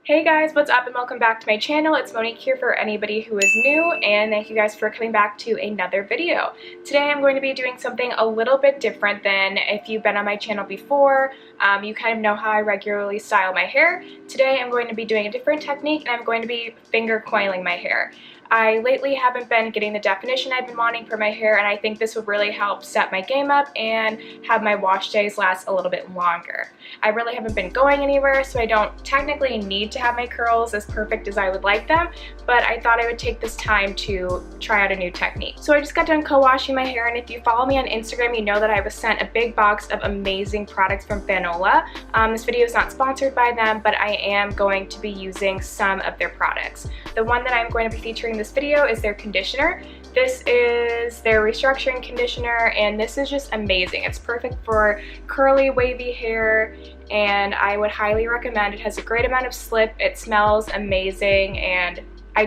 Hey guys, what's up and welcome back to my channel. It's Monique here for anybody who is new, and thank you guys for coming back to another video. Today I'm going to be doing something a little bit different than if you've been on my channel before. You kind of know how I regularly style my hair. Today I'm going to be doing a different technique and I'm going to be finger coiling my hair. I lately haven't been getting the definition I've been wanting for my hair, and I think this would really help set my game up and have my wash days last a little bit longer. I really haven't been going anywhere, so I don't technically need to have my curls as perfect as I would like them, but I thought I would take this time to try out a new technique. So I just got done co-washing my hair, and if you follow me on Instagram, you know that I was sent a big box of amazing products from Fanola. This video is not sponsored by them, but I am going to be using some of their products. The one that I'm going to be featuring in this video is their conditioner. This is their restructuring conditioner, and this is just amazing. It's perfect for curly, wavy hair, and I would highly recommend. It has a great amount of slip, it smells amazing, and I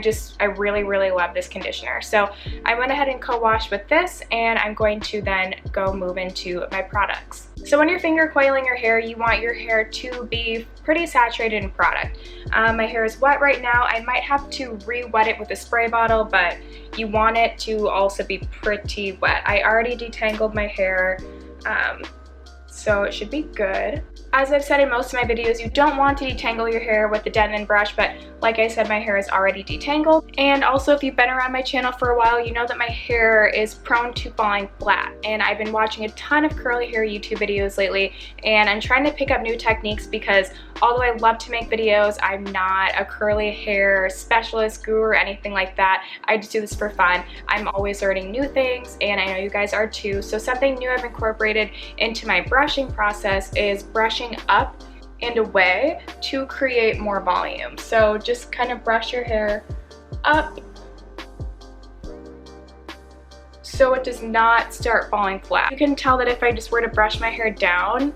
really love this conditioner. So I went ahead and co-washed with this, and I'm going to then go move into my products. So when you're finger coiling your hair, you want your hair to be pretty saturated in product. My hair is wet right now. I might have to re-wet it with a spray bottle, but you want it to also be pretty wet. I already detangled my hair, so it should be good. As I've said in most of my videos, you don't want to detangle your hair with the Denman brush, but like I said, my hair is already detangled. And also, if you've been around my channel for a while, you know that my hair is prone to falling flat. And I've been watching a ton of curly hair YouTube videos lately, and I'm trying to pick up new techniques because although I love to make videos, I'm not a curly hair specialist, guru, or anything like that. I just do this for fun. I'm always learning new things, and I know you guys are too. So something new I've incorporated into my brushing process is brushing up and away to create more volume. So just kind of brush your hair up so it does not start falling flat. You can tell that if I just were to brush my hair down,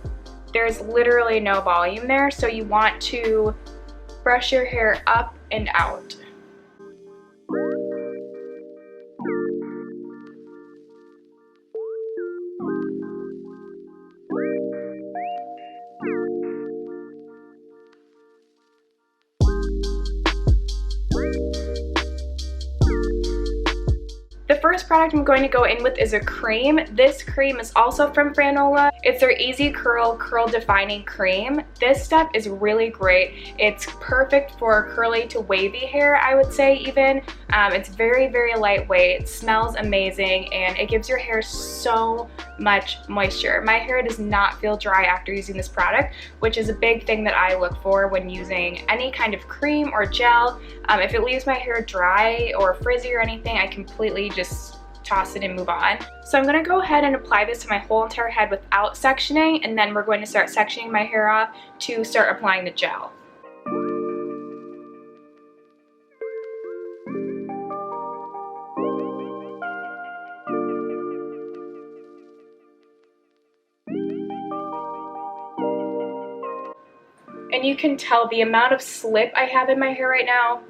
there's literally no volume there, so you want to brush your hair up and out. The first product I'm going to go in with is a cream. This cream is also from Fanola. It's their Easy Curl Defining Cream. This stuff is really great. It's perfect for curly to wavy hair, I would say even. It's very lightweight, it smells amazing, and it gives your hair so much moisture. My hair does not feel dry after using this product, which is a big thing that I look for when using any kind of cream or gel. If it leaves my hair dry or frizzy or anything, I completely just toss it and move on. So I'm going to go ahead and apply this to my whole entire head without sectioning, and then we're going to start sectioning my hair off to start applying the gel. And you can tell the amount of slip I have in my hair right now,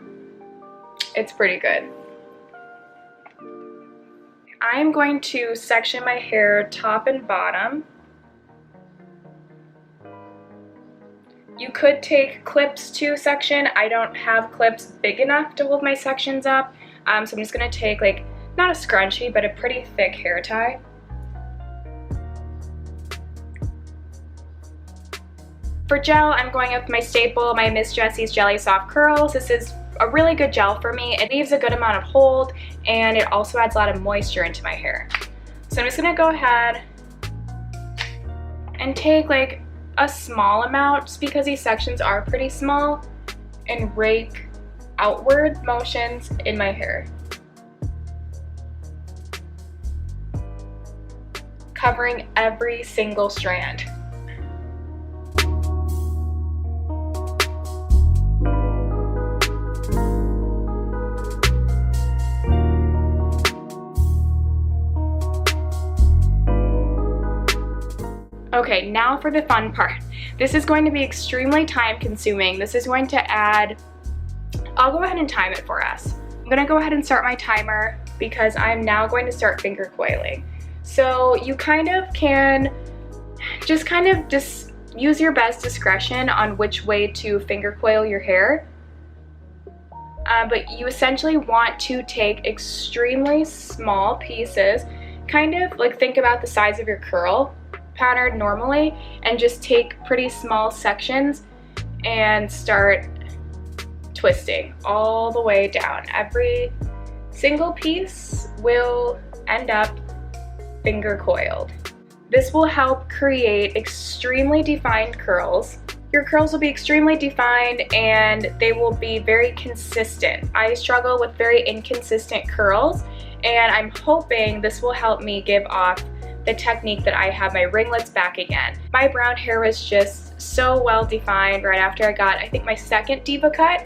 it's pretty good. I'm going to section my hair top and bottom. You could take clips to section. I don't have clips big enough to hold my sections up, so I'm just going to take, like, not a scrunchie, but a pretty thick hair tie. For gel, I'm going with my staple, my Miss Jessie's Jelly Soft Curls. This is a really good gel for me. It leaves a good amount of hold, and it also adds a lot of moisture into my hair. So I'm just gonna go ahead and take like a small amount, just because these sections are pretty small, and rake outward motions in my hair, covering every single strand. Okay, now for the fun part. This is going to be extremely time consuming. This is going to add, I'll go ahead and time it for us. I'm gonna go ahead and start my timer because I'm now going to start finger coiling. So you kind of can just use your best discretion on which way to finger coil your hair. But you essentially want to take extremely small pieces, kind of like think about the size of your curl pattern normally, and just take pretty small sections and start twisting all the way down. Every single piece will end up finger coiled. This will help create extremely defined curls. Your curls will be extremely defined and they will be very consistent. I struggle with very inconsistent curls, and I'm hoping this will help me give off the technique that I have my ringlets back again. My brown hair was just so well defined right after I got, I think, my second diva cut,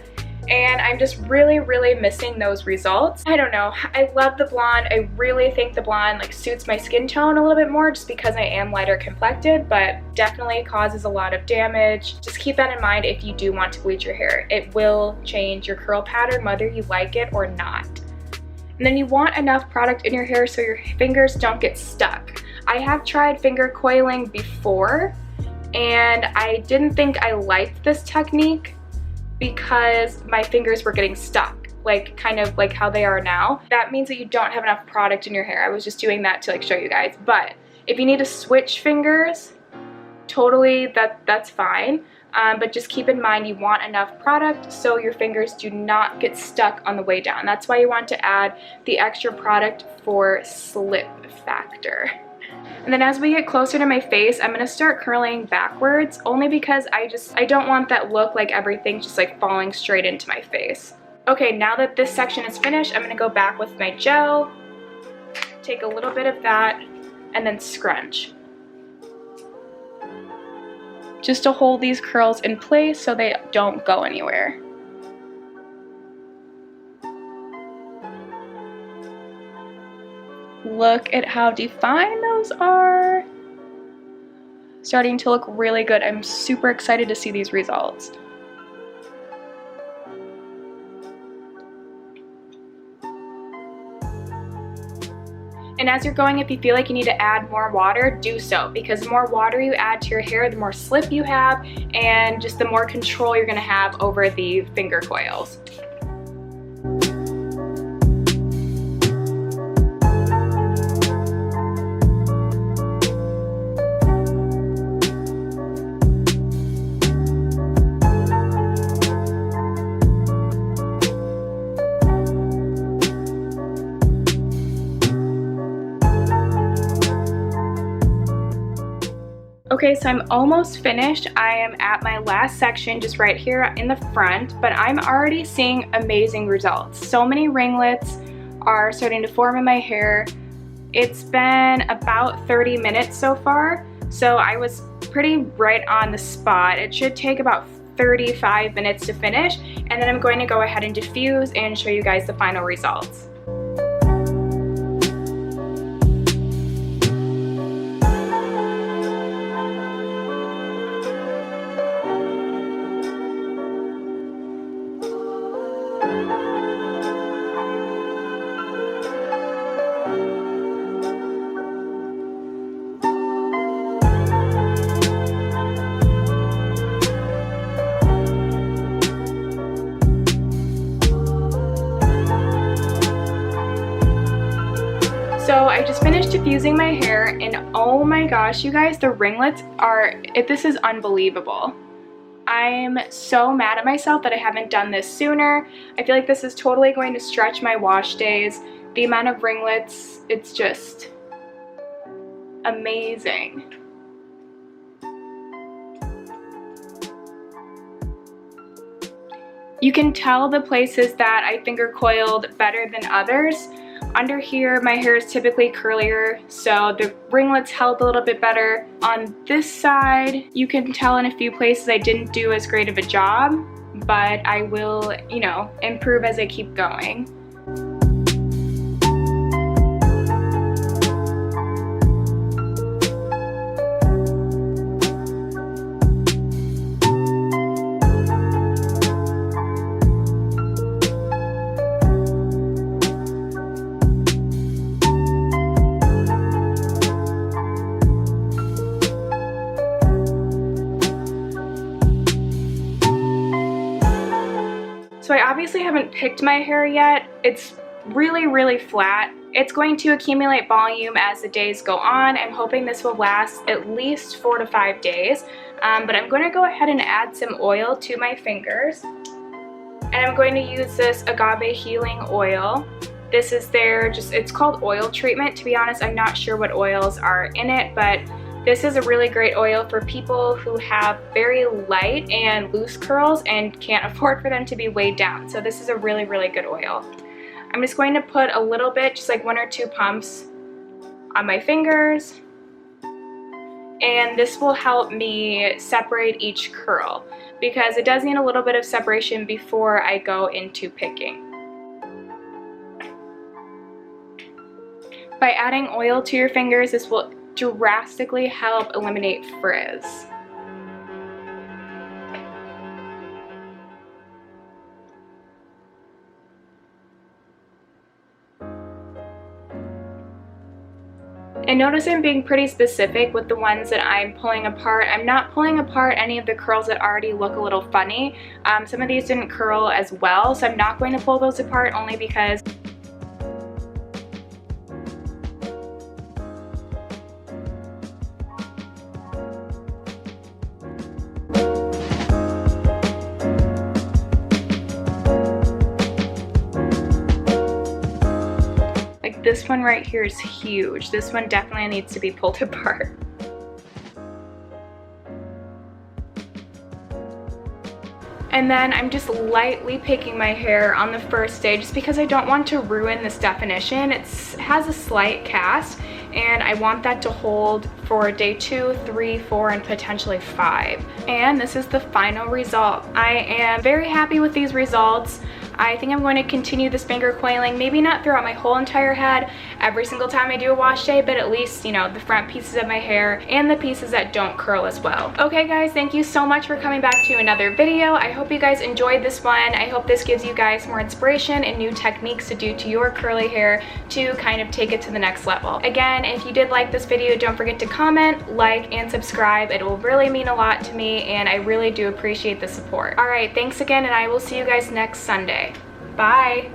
and I'm just really missing those results. I don't know, I love the blonde. I really think the blonde like suits my skin tone a little bit more just because I am lighter complected, but definitely causes a lot of damage. Just keep that in mind if you do want to bleach your hair. It will change your curl pattern whether you like it or not. And then you want enough product in your hair so your fingers don't get stuck. I have tried finger coiling before, and I didn't think I liked this technique because my fingers were getting stuck, like kind of like how they are now. That means that you don't have enough product in your hair. I was just doing that to like show you guys. But if you need to switch fingers, totally that's fine. But just keep in mind you want enough product so your fingers do not get stuck on the way down. That's why you want to add the extra product for slip factor. And then as we get closer to my face, I'm going to start curling backwards, only because I don't want that look like everything's just like falling straight into my face. Okay, now that this section is finished, I'm going to go back with my gel, take a little bit of that, and then scrunch. Just to hold these curls in place so they don't go anywhere. Look at how defined those are. Starting to look really good. I'm super excited to see these results. And as you're going, if you feel like you need to add more water, do so, because the more water you add to your hair, the more slip you have, and just the more control you're gonna have over the finger coils. Okay, so I'm almost finished. I am at my last section just right here in the front, but I'm already seeing amazing results. So many ringlets are starting to form in my hair. It's been about 30 minutes so far, so I was pretty right on the spot. It should take about 35 minutes to finish, and then I'm going to go ahead and diffuse and show you guys the final results. So I just finished diffusing my hair, and oh my gosh, you guys, the ringlets this is unbelievable. I'm so mad at myself that I haven't done this sooner. I feel like this is totally going to stretch my wash days. The amount of ringlets, it's just amazing. You can tell the places that I finger coiled better than others. Under here, my hair is typically curlier, so the ringlets held a little bit better. On this side, you can tell in a few places I didn't do as great of a job, but I will, improve as I keep going. So I obviously haven't picked my hair yet. It's really flat. It's going to accumulate volume as the days go on. I'm hoping this will last at least 4 to 5 days. But I'm going to go ahead and add some oil to my fingers. And I'm going to use this agave healing oil. This is it's called oil treatment. To be honest, I'm not sure what oils are in it, but this is a really great oil for people who have very light and loose curls and can't afford for them to be weighed down. So this is a really good oil. I'm just going to put a little bit, just like 1 or 2 pumps on my fingers. And this will help me separate each curl because it does need a little bit of separation before I go into picking. By adding oil to your fingers, this will drastically help eliminate frizz. And notice I'm being pretty specific with the ones that I'm pulling apart. I'm not pulling apart any of the curls that already look a little funny. Some of these didn't curl as well, so I'm not going to pull those apart only because this one right here is huge. This one definitely needs to be pulled apart. And then I'm just lightly picking my hair on the first day just because I don't want to ruin this definition. It has a slight cast and I want that to hold for day 2, 3, 4, and potentially 5. And this is the final result. I am very happy with these results. I think I'm going to continue this finger coiling, maybe not throughout my whole entire head every single time I do a wash day, but at least, you know, the front pieces of my hair and the pieces that don't curl as well. Okay guys, thank you so much for coming back to another video. I hope you guys enjoyed this one. I hope this gives you guys more inspiration and new techniques to do to your curly hair to kind of take it to the next level. Again, if you did like this video, don't forget to comment, like, and subscribe. It will really mean a lot to me and I really do appreciate the support. Alright, thanks again and I will see you guys next Sunday. Bye!